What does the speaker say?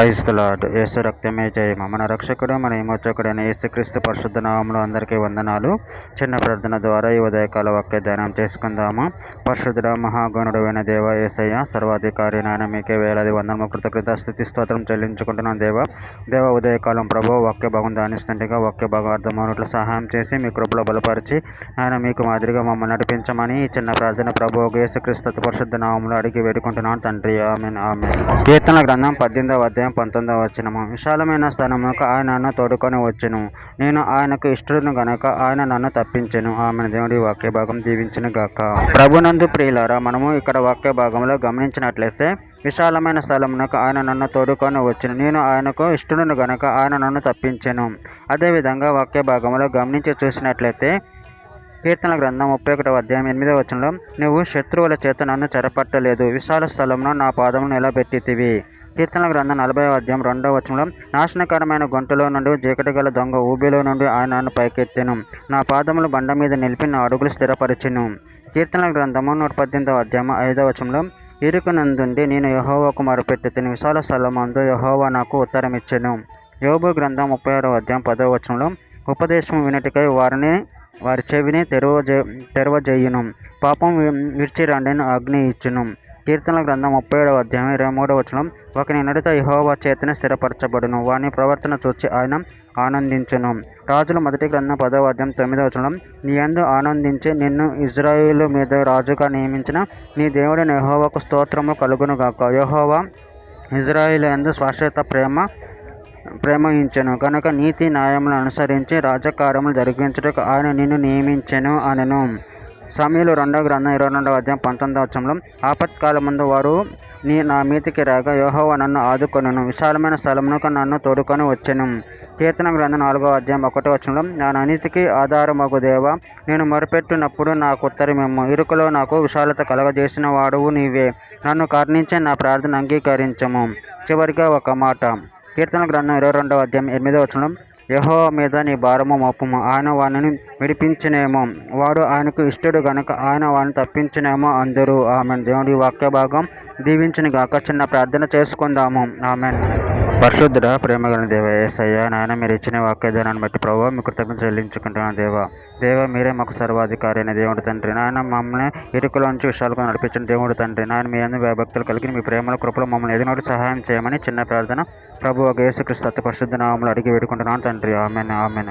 క్రైస్త lord. యేసు రక్తమే జయము. మన రక్షకుడు మన విమోచకుడైన యేసుక్రీస్తు పరిశుద్ధ నామములో అందరికీ వందనాలు. చిన్న ప్రార్థన ద్వారా ఈ ఉదయకాల వాక్య ధ్యానం చేసుకుందాము. పరిశుద్ధుడ మహాగణుడైన దేవ యేసయ్య, సర్వాధికారి నాయన మీకే వేలాది వందనము కృతజ్ఞత స్తుతి స్తోత్రం చెల్లించుకుంటున్నాను దేవ ఉదయకాలం ప్రభు వాక్య భాగం ధ్యానిస్తుండగా వాక్య భాగం అర్థమవునట్లు సహాయం చేసి మీ కృపలో బలపరిచి ఆయన మీకు మాదిరిగా మమ్మల్ని నడిపించమని ఈ చిన్న ప్రార్థన ప్రభు యేసుక్రీస్తు పరిశుద్ధ నామములో అడిగి వేడుకుంటున్నాను తండ్రి. ఆమేన్ ఆమేన్. కీర్తనల గ్రంథం 18వ అధ్యాయం 19వ వచనము. విశాలమైన స్థలమునకు ఆయన నన్ను తోడుకొని వచ్చెను. నేను ఆయనకు ఇష్టడును గనక ఆయన నన్ను తప్పించెను. ఆమె దేవుడి వాక్య భాగం దీవించును గాక. ప్రభునందు ప్రియులారా, మనము ఇక్కడ వాక్య భాగంలో గమనించినట్లయితే విశాలమైన స్థలమునకు ఆయన నన్ను తోడుకొని వచ్చెను. నేను ఆయనకు ఇష్టడును గనక ఆయన నన్ను తప్పించెను. అదేవిధంగా వాక్య భాగంలో గమనించి చూసినట్లయితే కీర్తన గ్రంథం 31వ అధ్యాయం 8వ వచనంలో, నువ్వు శత్రువుల చేత నన్ను చెరపట్టలేదు, విశాల స్థలంలో నా పాదమును నిలబెట్టితివి. కీర్తన గ్రంథం 40వ అధ్యాయం 2వ వచనంలో, నాశనకరమైన గొంతులో నుండి చీకటి గల దొంగ ఊబిలో నుండి ఆయన నన్ను పైకెత్తెను, నా పాదములు బండ మీద నిలిపి నా అడుగులు స్థిరపరిచెను. కీర్తన గ్రంథము 118వ అధ్యాయం 5వ వచనంలో, ఇరుకునందుండి నేను యెహోవాకు మొరపెట్టుతిని, విశాల స్థలమందు యెహోవా నాకు ఉత్తరమిచ్చెను. యోబు గ్రంథం 36వ అధ్యాయం 10వ వచనంలో, ఉపదేశం వినుటకై వారి చెవిని తెరవజేయును, పాపం విడిచి రండిని అగ్ని ఇచ్చును. కీర్తనల గ్రంథం 37వ అధ్యాయం 23వ వచనం, ఒకని నడత యెహోవా చేతనే స్థిరపరచబడును, వాని ప్రవర్తన చూచి ఆయన ఆనందించును. రాజుల మొదటి గ్రంథం 10వ అధ్యాయం 9వ వచనం, నీ యందు ఆనందించి నిన్ను ఇజ్రాయేలు మీద రాజుగా నియమించిన నీ దేవుడైన యెహోవాకు స్తోత్రము కలుగును గాక. యెహోవా ఇజ్రాయేలు యందు శాశ్వత ప్రేమించెను కనుక నీతి న్యాయములను అనుసరించి రాజకార్యములు జరిగించుటకు ఆయన నిన్ను నియమించెను అనెను. సమూయేలు 2వ గ్రంథం 22వ అధ్యాయం 19వ వచనంలో, ఆపత్కాలమందు వారు నా మీదికి రాగా యెహోవా నన్ను ఆదుకొనెను, విశాలమైన స్థలమునకు నన్ను తోడుకొని వచ్చెను. కీర్తన గ్రంథం 4వ అధ్యాయం 1వ వచనంలో, నా అనీతికి ఆధారమగు దేవా, నేను మొరపెట్టినప్పుడు నాకు ఉత్తరమిమ్ము, ఇరుకులో నాకు విశాలత కలగజేసిన వాడువు నీవే, నన్ను కరుణించి నా ప్రార్థన అంగీకరించము. చివరిగా ఒక మాట, కీర్తన గ్రంథం 22వ అధ్యాయం 8వ వచనం, యెహోవా మీద నీ భారము మోపుము, ఆయన వానిని విడిపించినేమో, వాడు ఆయనకు ఇష్టడు గనుక ఆయన వాడిని తప్పించినేమో అందరూ. ఆమెన్. దేవుడి వాక్య భాగం దీవించును గాక. చిన్న ప్రార్థన చేసుకుందాము. ఆమెన్. పరిశుద్ధుడ ప్రేమగల దేవ యేసయ్య, నాయన మీరు ఇచ్చిన వాక్యదానాన్ని బట్టి ప్రభువా మీకు కృతజ్ఞత చెల్లించుకుంటున్నాను దేవ మీరే మాకు సర్వాధికారి అయిన దేవుడు తండ్రి. నాయన మమ్మల్ని ఇరుకులోంచి విషయాలకు నడిపించిన దేవుడు తండ్రి. నాయన మీ అందరూ భయభక్తులు కలిగి మీ ప్రేమల కృపలో మమ్మల్ని ఏదైనా సహాయం చేయమని చిన్న ప్రార్థన ప్రభువు యేసుక్రీస్తు పరిశుద్ధ నామములో అడిగి వేడుకుంటున్నాను తండ్రి. Amen amen.